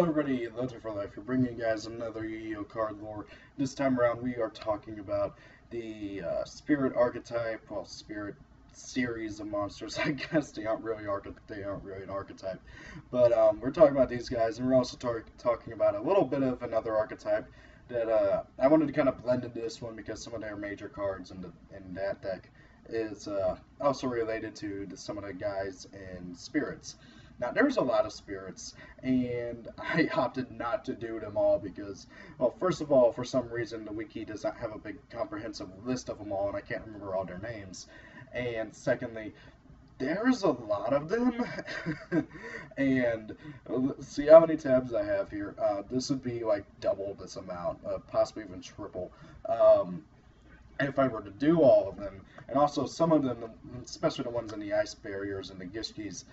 everybody, Lotte for Life. We're bringing you guys another Yu-Gi-Oh card lore. This time around, we are talking about the Spirit archetype, well, Spirit series of monsters. I guess they aren't really an archetype, but we're talking about these guys, and we're also talking about a little bit of another archetype that I wanted to kind of blend into this one because some of their major cards in that deck is also related to some of the guys in Spirits. Now, there's a lot of spirits, and I opted not to do them all because, well, first of all, for some reason, the wiki does not have a big comprehensive list of them all, and I can't remember all their names. And secondly, there's a lot of them, and see how many tabs I have here. This would be like double this amount, possibly even triple. If I were to do all of them, and also some of them, especially the ones in the ice barriers and the Gishkis,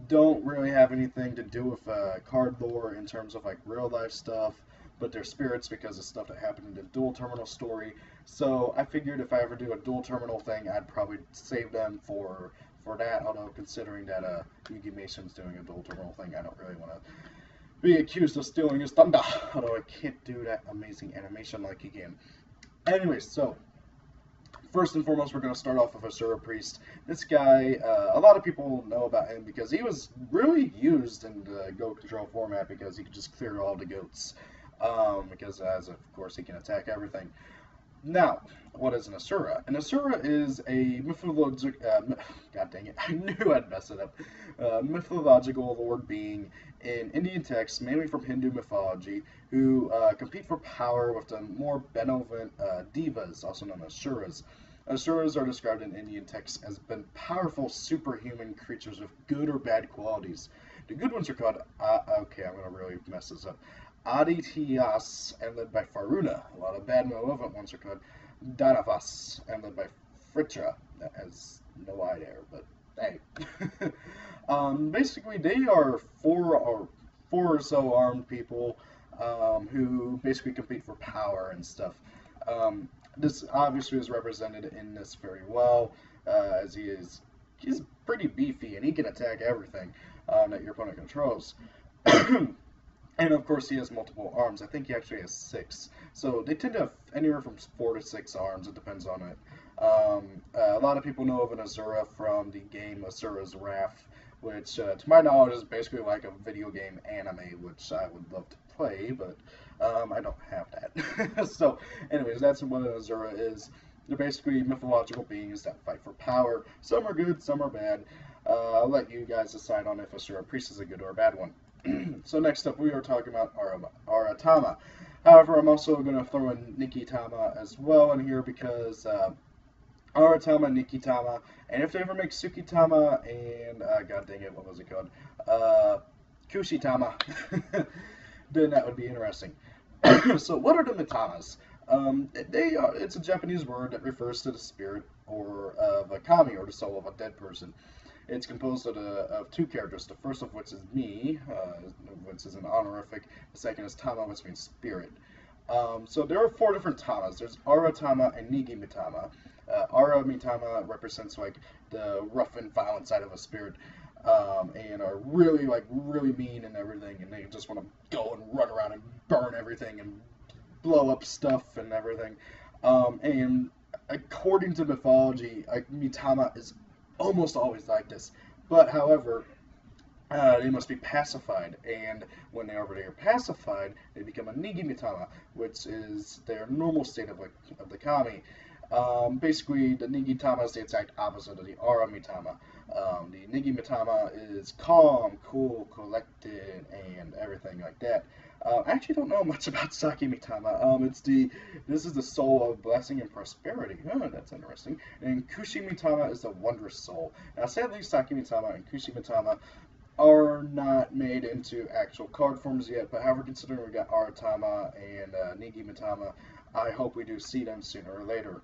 don't really have anything to do with card lore in terms of like real life stuff, but they're spirits because of stuff that happened in the dual terminal story. So I figured if I ever do a dual terminal thing, I'd probably save them for that. Although considering that Yugi Mason's doing a dual terminal thing, I don't really want to be accused of stealing his thunder. Although I can't do that amazing animation like he can. Anyways, so first and foremost, we're going to start off with Asura Priest. This guy, a lot of people know about him because he was really used in the Goat Control format because he could just clear all the goats. Because, as of course, he can attack everything. Now, what is an Asura? An Asura is a mythological, god dang it, I knew I'd mess it up. Mythological lord being in Indian texts, mainly from Hindu mythology, who compete for power with the more benevolent devas, also known as Asuras. Asuras are described in Indian texts as being powerful superhuman creatures with good or bad qualities. The good ones are called, okay, I'm going to really mess this up, Adityas, and led by Faruna. A lot of bad malevolent ones are called Danavas, and led by Fritra. That has no eye there, but hey. Basically, they are four or so armed people who basically compete for power and stuff. This obviously is represented in this very well, as he's pretty beefy and he can attack everything that your opponent controls. And of course, he has multiple arms. I think he actually has 6. So they tend to have anywhere from 4 to 6 arms. It depends on it. A lot of people know of an Asura from the game Asura's Wrath, which, to my knowledge, is basically like a video game anime, which I would love to play, but I don't have that. So, anyways, that's what an Asura is. They're basically mythological beings that fight for power. Some are good, some are bad. I'll let you guys decide on if Asura Priest is a good or a bad one. So next up, we are talking about Aratama. However, I'm also going to throw in Nikitama as well in here because Aratama, Nikitama, and if they ever make Tsukitama and, god dang it, what was it called? Kushitama, then that would be interesting. So what are the Mitamas? It's a Japanese word that refers to the spirit or of a kami, or the soul of a dead person. It's composed of 2 characters, the first of which is mi, which is an honorific. The second is tama, which means spirit. So there are 4 different tamas. There's Aratama and Nigi Mitama. Ara Mitama represents like the rough and violent side of a spirit, and are really mean and everything, and they just want to go and run around and burn everything and blow up stuff and everything. And according to mythology, Mitama is almost always like this, but however, they must be pacified, and when they are pacified, they become a Nigi Mitama, which is their normal state of the kami. Basically, the Nigi Tama is the exact opposite of the Ara Mitama. The Nigi Mitama is calm, cool, collected, and everything like that. I actually don't know much about Saki Mitama. This is the soul of blessing and prosperity. Oh, that's interesting. And Kushi Mitama is the wondrous soul. Now, sadly, Saki Mitama and Kushi Mitama are not made into actual card forms yet, but however, considering we got Aratama and Nigi Mitama, I hope we do see them sooner or later.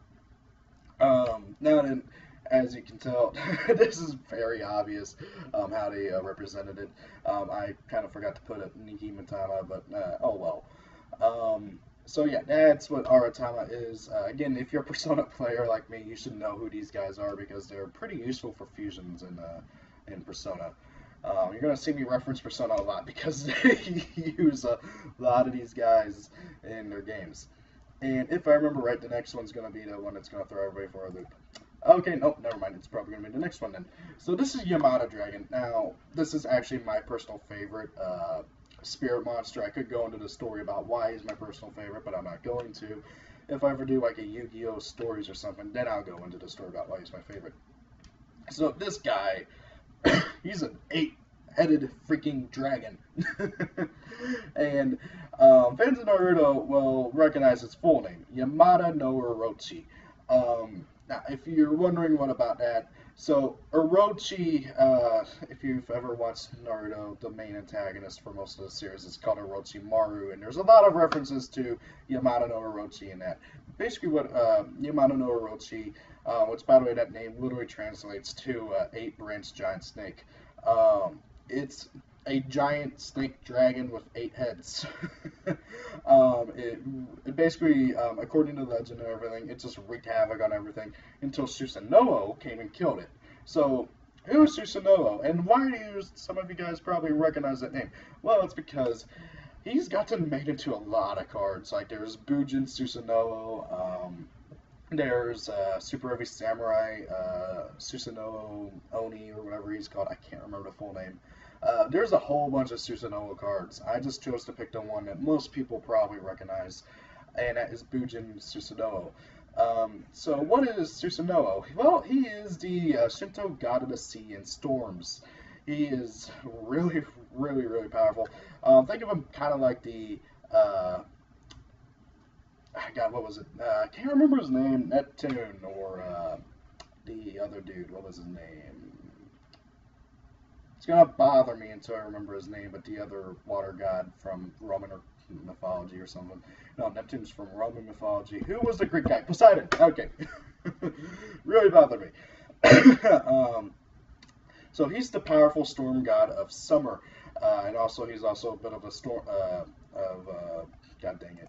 Now then, as you can tell, this is very obvious how they represented it. I kind of forgot to put it Nigi Mitama, but oh well. So yeah, that's what Aratama is. Again, if you're a Persona player like me, you should know who these guys are because they're pretty useful for fusions in Persona. You're going to see me reference Persona a lot because they use a lot of these guys in their games. And if I remember right, the next one's going to be the one that's going to throw everybody for a loop. Okay, nope, never mind. It's probably going to be the next one then. So this is Yamada Dragon. Now, this is actually my personal favorite spirit monster. I could go into the story about why he's my personal favorite, but I'm not going to. If I ever do like a Yu-Gi-Oh! Stories or something, then I'll go into the story about why he's my favorite. So this guy, he's an 8-headed freaking dragon. And fans of Naruto will recognize his full name, Yamada no Orochi. Now, if you're wondering what about that, so Orochi, if you've ever watched Naruto, the main antagonist for most of the series is called Orochimaru, and there's a lot of references to Yamada no Orochi in that. Basically, what Yamada no Orochi, which by the way that name literally translates to 8-branched giant snake. It's a giant snake dragon with 8 heads. It basically, according to legend and everything, it just wreaked havoc on everything until Susanoo came and killed it. So, who is Susanoo? And why do some of you guys probably recognize that name? Well, it's because he's gotten made into a lot of cards. Like, there's Bujin Susanoo, there's Super Heavy Samurai, Susanoo Oni, or whatever he's called. I can't remember the full name. There's a whole bunch of Susanoo cards. I just chose to pick the one that most people probably recognize, and that is Bujin Susanoo. So what is Susanoo? Well, he is the Shinto god of the sea and storms. He is really, really, really powerful. Think of him kind of like the, God, what was it? I can't remember his name, Neptune, or the other dude, what was his name? It's gonna bother me until I remember his name, but the other water god from Roman mythology or something. No, Neptune's from Roman mythology. Who was the Greek guy? Poseidon. Okay. Really bothered me. So he's the powerful storm god of summer, and also he's also a bit of a storm God dang it.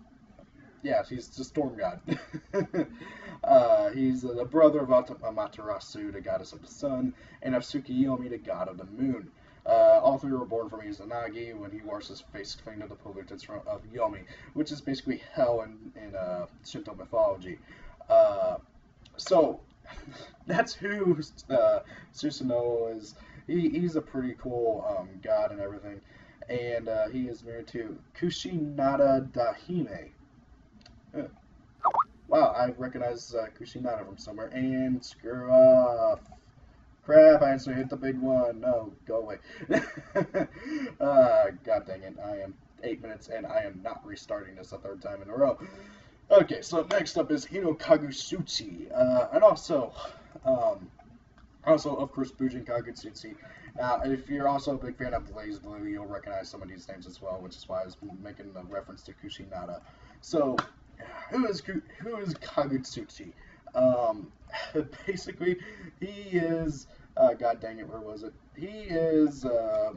Yeah, he's the storm god. He's the brother of Amaterasu, the goddess of the sun, and of Tsukuyomi, the god of the moon. All three were born from Izanagi when he washed his face clean of the pollutants of Yomi, which is basically hell in Shinto mythology. So that's who Susanoo is. He's a pretty cool god and everything, and he is married to Kushinada Dahime. Wow, I recognize Kushinada from somewhere, and screw off. Crap, I actually hit the big one. No, go away. God dang it, I am 8 minutes and I am not restarting this a third time in a row. Okay, so next up is Hino Kagutsuchi, and also, of course, Bujin Kagutsuchi. Now, if you're also a big fan of Blaze Blue, you'll recognize some of these names as well, which is why I was making a reference to Kushinada. So, who is Kagutsuchi? Basically, he is, God dang it, where was it? He is a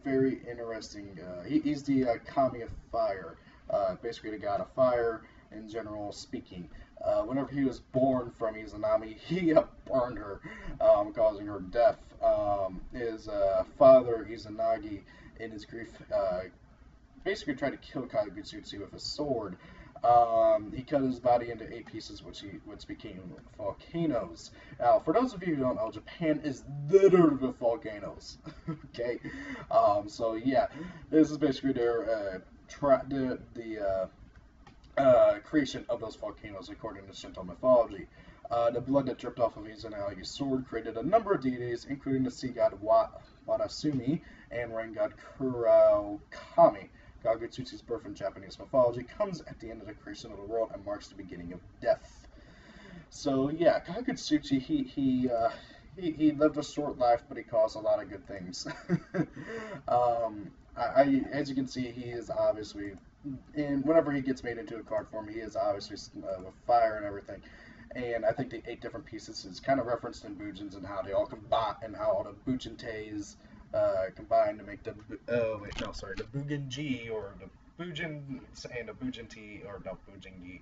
very interesting, he's the kami of fire, basically the god of fire in general speaking. Whenever he was born from Izanami, he burned her, causing her death. His father, Izanagi, in his grief, basically tried to kill Kagutsuchi with a sword. He cut his body into 8 pieces, which became volcanoes. Now, for those of you who don't know, Japan is littered with volcanoes. Okay, so yeah, this is basically their creation of those volcanoes, according to Shinto mythology. The blood that dripped off of Izanagi's sword created a number of deities, including the sea god Wadasumi and rain god Kuraokami. Kagutsuchi's birth in Japanese mythology comes at the end of the creation of the world and marks the beginning of death. So yeah, Kagutsuchi, he lived a short life, but he caused a lot of good things. As you can see, he is obviously, and whenever he gets made into a card form, he is obviously with fire and everything. And I think the 8 different pieces is kind of referenced in Bujins and how they all combine, and how all the Bujinteis combined to make the the Bujinji, or the Bujin and the Bujinti, or no, Bujingi.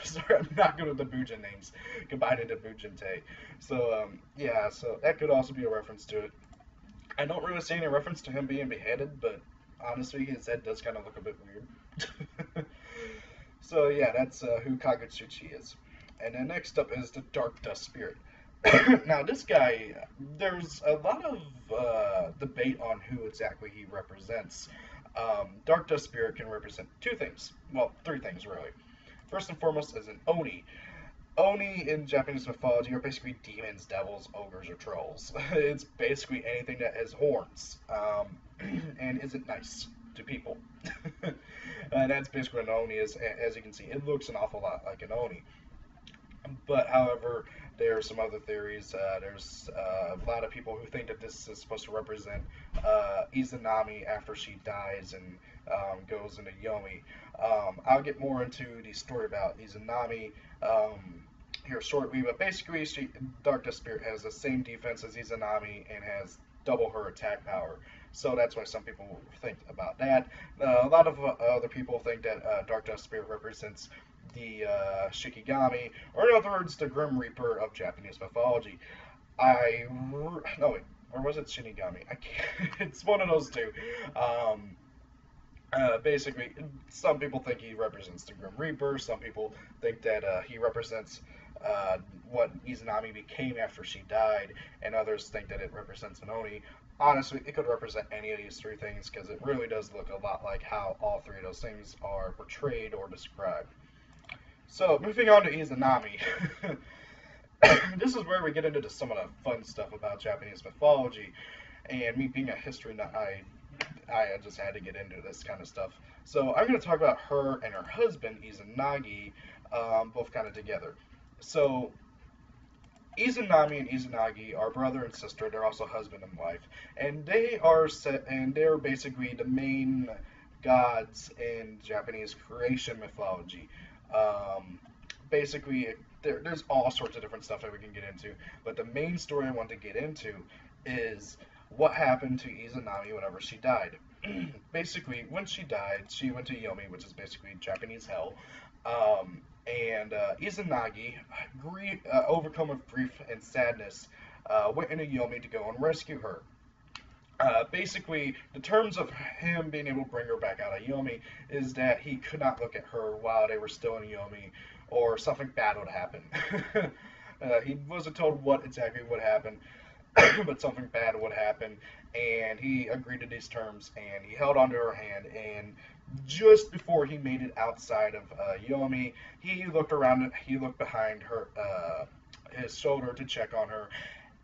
Sorry, I'm not good with the Bujin names, combined into Bujintei. So yeah, so that could also be a reference to it. I don't really see any reference to him being beheaded, but honestly, his head does kind of look a bit weird. So yeah, that's who Kagutsuchi is. And then next up is the Dark Dust Spirit. Now this guy, there's a lot of debate on who exactly he represents. Dark Dust Spirit can represent two things. Well, three things really. First and foremost is an Oni. Oni in Japanese mythology are basically demons, devils, ogres, or trolls. It's basically anything that has horns and isn't nice to people. And that's basically what an Oni is. As you can see, it looks an awful lot like an Oni. But however, there are some other theories. There's a lot of people who think that this is supposed to represent Izanami after she dies and goes into Yomi. I'll get more into the story about Izanami here shortly, but basically, Dark Dust Spirit has the same defense as Izanami and has double her attack power. So that's why some people think about that. A lot of other people think that Dark Dust Spirit represents the Shikigami, or in other words, the Grim Reaper of Japanese mythology. No wait, or was it Shinigami? I can't. It's one of those two. Um, Basically, some people think he represents the Grim Reaper. Some people think that he represents what Izanami became after she died, and others think that it represents an Oni. Honestly, it could represent any of these three things because it really does look a lot like how all three of those things are portrayed or described. So, moving on to Izanami. This is where we get into some of the fun stuff about Japanese mythology. And me being a history nut, I just had to get into this kind of stuff. So I'm going to talk about her and her husband, Izanagi, both kind of together. So Izanami and Izanagi are brother and sister. They're also husband and wife, and they're basically the main gods in Japanese creation mythology. Um, Basically, there's all sorts of different stuff that we can get into, but the main story I want to get into is what happened to Izanami whenever she died. Basically, when she died, she went to Yomi, which is basically Japanese hell. And Izanagi, overcome with grief and sadness, went into Yomi to go and rescue her. Basically, the terms of him being able to bring her back out of Yomi is that he could not look at her while they were still in Yomi, or something bad would happen. He wasn't told what exactly would happen, but something bad would happen, and he agreed to these terms, and he held onto her hand, and just before he made it outside of Yomi, he looked around, he looked behind his shoulder to check on her,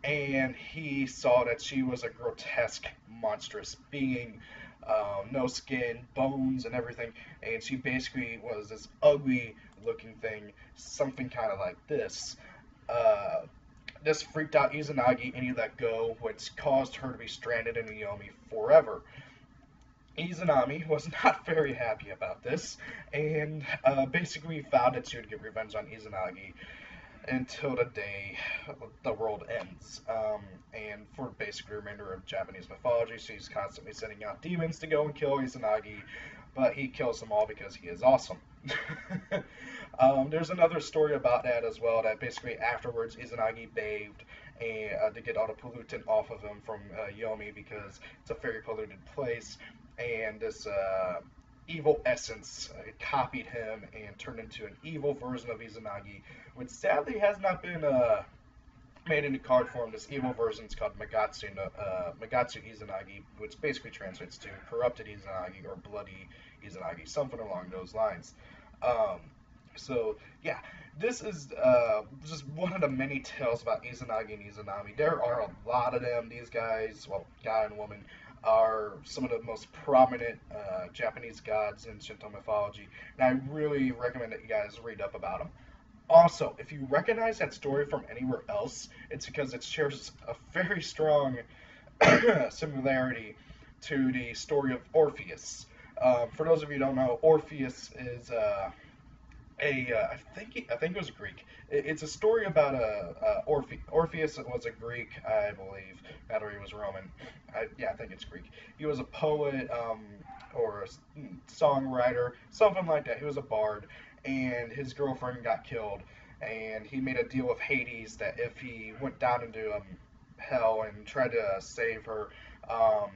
and he saw that she was a grotesque, monstrous being, no skin, bones, and everything, and she basically was this ugly looking thing, something kind of like this. Uh, this freaked out Izanagi and he let go, which caused her to be stranded in Yomi forever. Izanami was not very happy about this and basically vowed that she would get revenge on Izanagi until the day the world ends. And for basically the remainder of Japanese mythology, she's constantly sending out demons to go and kill Izanagi, but he kills them all because he is awesome. There's another story about that as well. That basically afterwards Izanagi bathed to get all the pollutant off of him from Yomi because it's a very polluted place, and this evil essence copied him and turned into an evil version of Izanagi, which sadly has not been made into card form. This evil version is called Magatsu Izanagi, which basically translates to corrupted Izanagi or bloody Izanagi, something along those lines. Um, so yeah, this is just one of the many tales about Izanagi and Izanami. There are a lot of them. These guys, well, guy and woman, are some of the most prominent Japanese gods in Shinto mythology, and I really recommend that you guys read up about them. Also, if you recognize that story from anywhere else, it's because it shares a very strong similarity to the story of Orpheus. For those of you who don't know, Orpheus is I think it was Greek. It's a story about Orpheus was a Greek, I believe. Matter he was Roman. Yeah, I think it's Greek. He was a poet or a songwriter, something like that. He was a bard, and his girlfriend got killed, and he made a deal with Hades that if he went down into hell and tried to save her,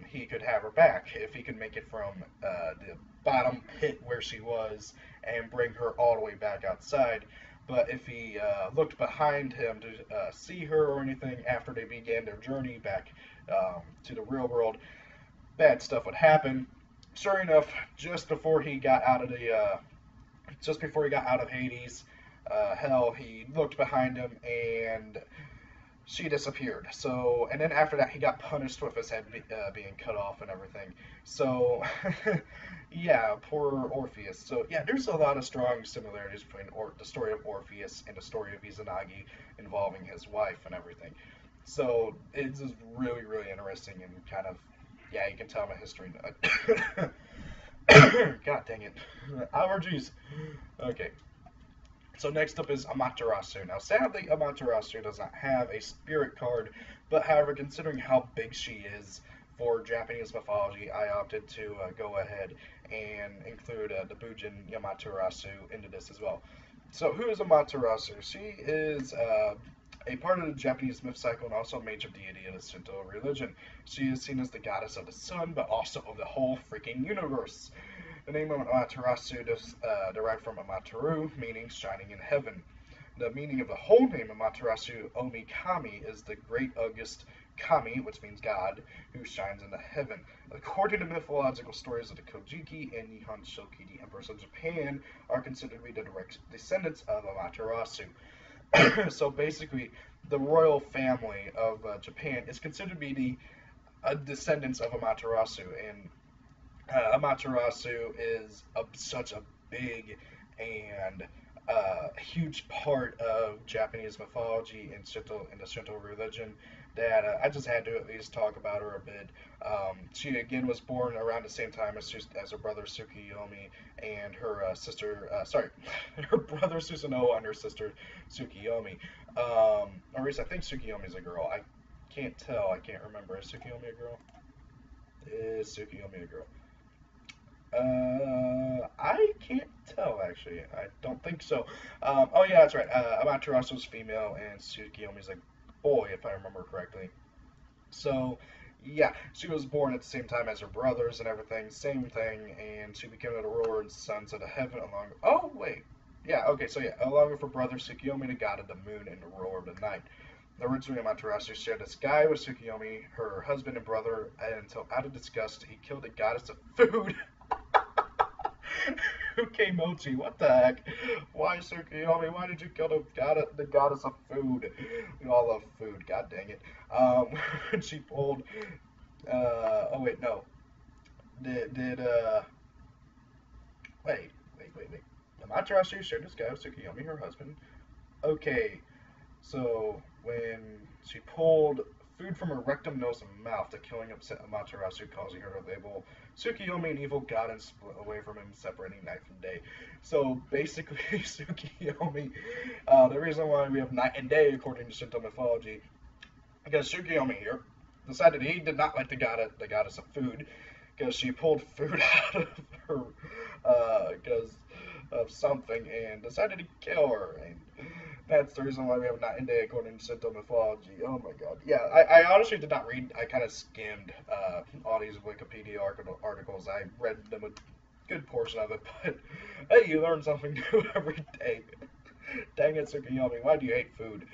he could have her back if he could make it from the bottom pit where she was and bring her all the way back outside. But if he looked behind him to see her or anything after they began their journey back to the real world, bad stuff would happen. Sure enough, just before he got out of Hades, hell, he looked behind him and she disappeared. So, and then after that, he got punished with his head being cut off and everything. So, yeah, poor Orpheus. So, yeah, there's a lot of strong similarities between the story of Orpheus and the story of Izanagi involving his wife and everything. So, it's just really, really interesting and kind of, yeah, you can tell I'm a history nut. God dang it. Allergies. Okay. So next up is Amaterasu. Now, sadly, Amaterasu does not have a spirit card, but however, considering how big she is for Japanese mythology, I opted to go ahead and include the Bujin Amaterasu into this as well. So who is Amaterasu? She is a part of the Japanese myth cycle and also a major deity of the Shinto religion. She is seen as the goddess of the sun, but also of the whole freaking universe. The name of Amaterasu is derived from Amataru, meaning shining in heaven. The meaning of the whole name Amaterasu Omi Kami is the great August Kami, which means God, who shines in the heaven. According to mythological stories of the Kojiki and Nihon Shoki, the emperors of Japan are considered to be the direct descendants of Amaterasu. So basically, the royal family of Japan is considered to be the descendants of Amaterasu, and Amaterasu is such a big and huge part of Japanese mythology and the Shinto religion that I just had to at least talk about her a bit. She again was born around the same time as her brother Tsukiyomi and her her brother Susanoo and her sister Tsukiyomi. Or at least I think Tsukiyomi's a girl. I can't tell. I can't remember. Is Tsukiyomi a girl? Is Tsukiyomi a girl? I can't tell actually. I don't think so. Oh yeah, that's right. Amaterasu's female and Tsukiyomi's a boy, if I remember correctly. So, yeah, she was born at the same time as her brothers and everything. Same thing, and she became the ruler and sons of the heaven along. Oh wait, yeah, okay. So yeah, along with her brother Tsukiyomi, the god of the moon and the ruler of the night. Originally, Amaterasu shared the sky with Tsukiyomi, her husband and brother, until out of disgust, he killed the goddess of food. Okay, Mochi, what the heck? Why, Tsukiyomi? Why did you kill the goddess of food? We all love food. God dang it. When she pulled. Oh wait, no. Did wait. Amaterasu shared this guy with Tsukiyomi, her husband. Okay, so when she pulled food from her rectum, nose, and mouth, the killing upset Amaterasu, causing her to label Tsukiyomi an evil god and split away from him, separating night from day. So basically, Tsukiyomi, the reason why we have night and day according to Shinto mythology, because Tsukiyomi here decided he did not like the goddess of food, because she pulled food out of her, because of something, and decided to kill her. And that's the reason why we have night and day according to Shinto mythology. Oh my god. Yeah, I honestly did not read. I kind of skimmed all these Wikipedia articles. I read them a good portion of it, but hey, you learn something new every day. Dang it, Tsukiyomi, why do you hate food?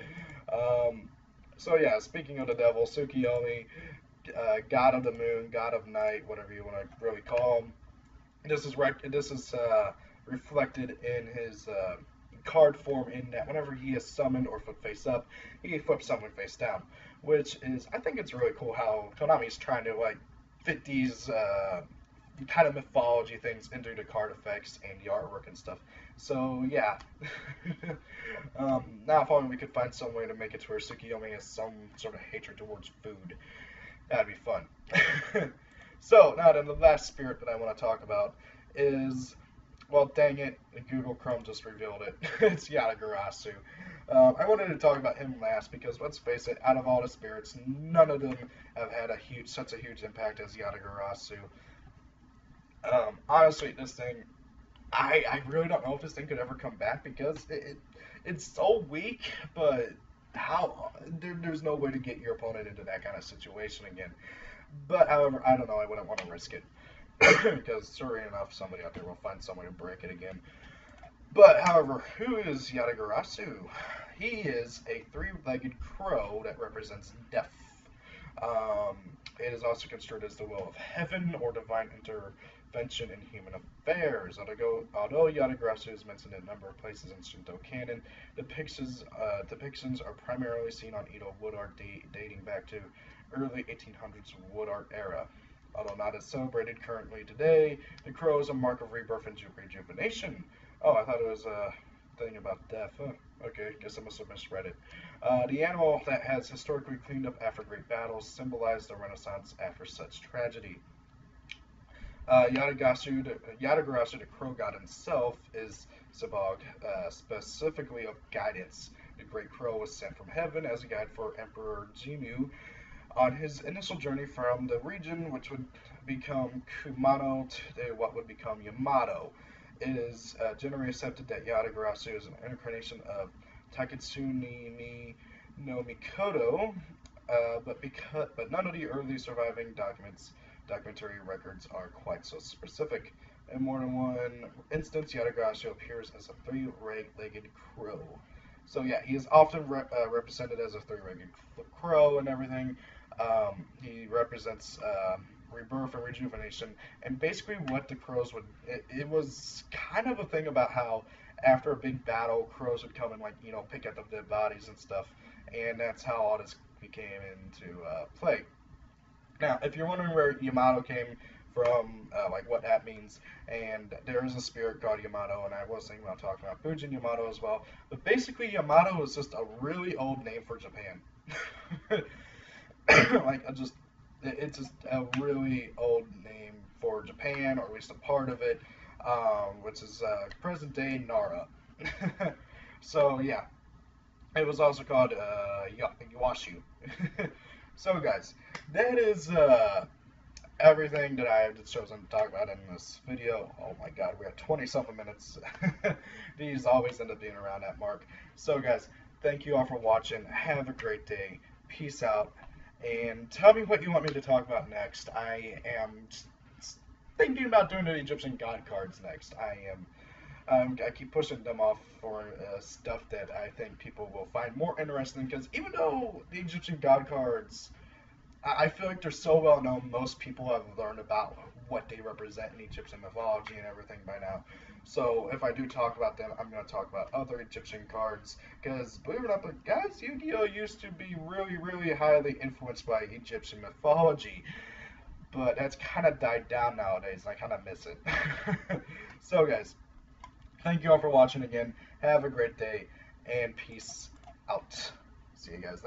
So yeah, speaking of the devil, Tsukiyomi, god of the moon, god of night, whatever you want to really call him. This is reflected in his card form in that whenever he is summoned or flipped face up, he flips someone face down, which is, I think it's really cool how Konami's trying to like fit these kind of mythology things into the card effects and the artwork and stuff. So yeah, now if only we could find some way to make it to where Tsukiyomi has some sort of hatred towards food. That'd be fun. So now then, the last spirit that I want to talk about is, well, dang it, Google Chrome just revealed it. It's Yatagarasu. I wanted to talk about him last because, let's face it, out of all the spirits, none of them have had such a huge impact as Yatagarasu. Honestly, this thing, I really don't know if this thing could ever come back because it's so weak, but there's no way to get your opponent into that kind of situation again. But however, I don't know. I wouldn't want to risk it because sure enough, somebody out there will find some way to break it again. But however, who is Yatagarasu? He is a three-legged crow that represents death. Um, it is also construed as the will of heaven or divine intervention in human affairs. Although Yatagarasu is mentioned in a number of places in Shinto canon, depictions are primarily seen on Edo wood art dating back to early 1800s wood art era. Although not as celebrated currently today, the crow is a mark of rebirth and rejuvenation. Oh, I thought it was a thing about death. Huh. Okay, guess I must have misread it. The animal that has historically cleaned up after great battles symbolized the Renaissance after such tragedy. Yatagarasu, the crow god himself, is Sabog, specifically of guidance. The great crow was sent from heaven as a guide for Emperor Jimmu on his initial journey from the region which would become Kumano to what would become Yamato. It is generally accepted that Yatagarasu is an incarnation of Taketsuni no Mikoto, but none of the early surviving documentary records are quite so specific. In more than one instance, Yatagarasu appears as a three-legged crow. So yeah, he is often represented as a three-legged crow and everything. He represents rebirth and rejuvenation, and basically what the crows would. It was kind of a thing about how after a big battle, crows would come and pick up the dead bodies and stuff, and that's how all this became into play. Now, if you're wondering where Yamato came from, like what that means, and there is a spirit called Yamato, and I was thinking about talking about Bujin Yamato as well, but basically Yamato is just a really old name for Japan. It's just a really old name for Japan, or at least a part of it, which is present day Nara. So yeah, it was also called Iwashu. So guys, that is everything that I have chosen to talk about in this video. Oh my god, we're at 20 something minutes. These always end up being around that mark. So guys, thank you all for watching. Have a great day. Peace out. And tell me what you want me to talk about next. I am thinking about doing the Egyptian god cards next. I keep pushing them off for stuff that I think people will find more interesting, because even though the Egyptian god cards, I feel like they're so well known, most people have learned about what they represent in Egyptian mythology and everything by now. So if I do talk about them, I'm going to talk about other Egyptian cards, because believe it or not, but guys, Yu-Gi-Oh used to be really, really highly influenced by Egyptian mythology, but that's kind of died down nowadays, and I kind of miss it. So guys, thank you all for watching again. Have a great day, and peace out. See you guys later.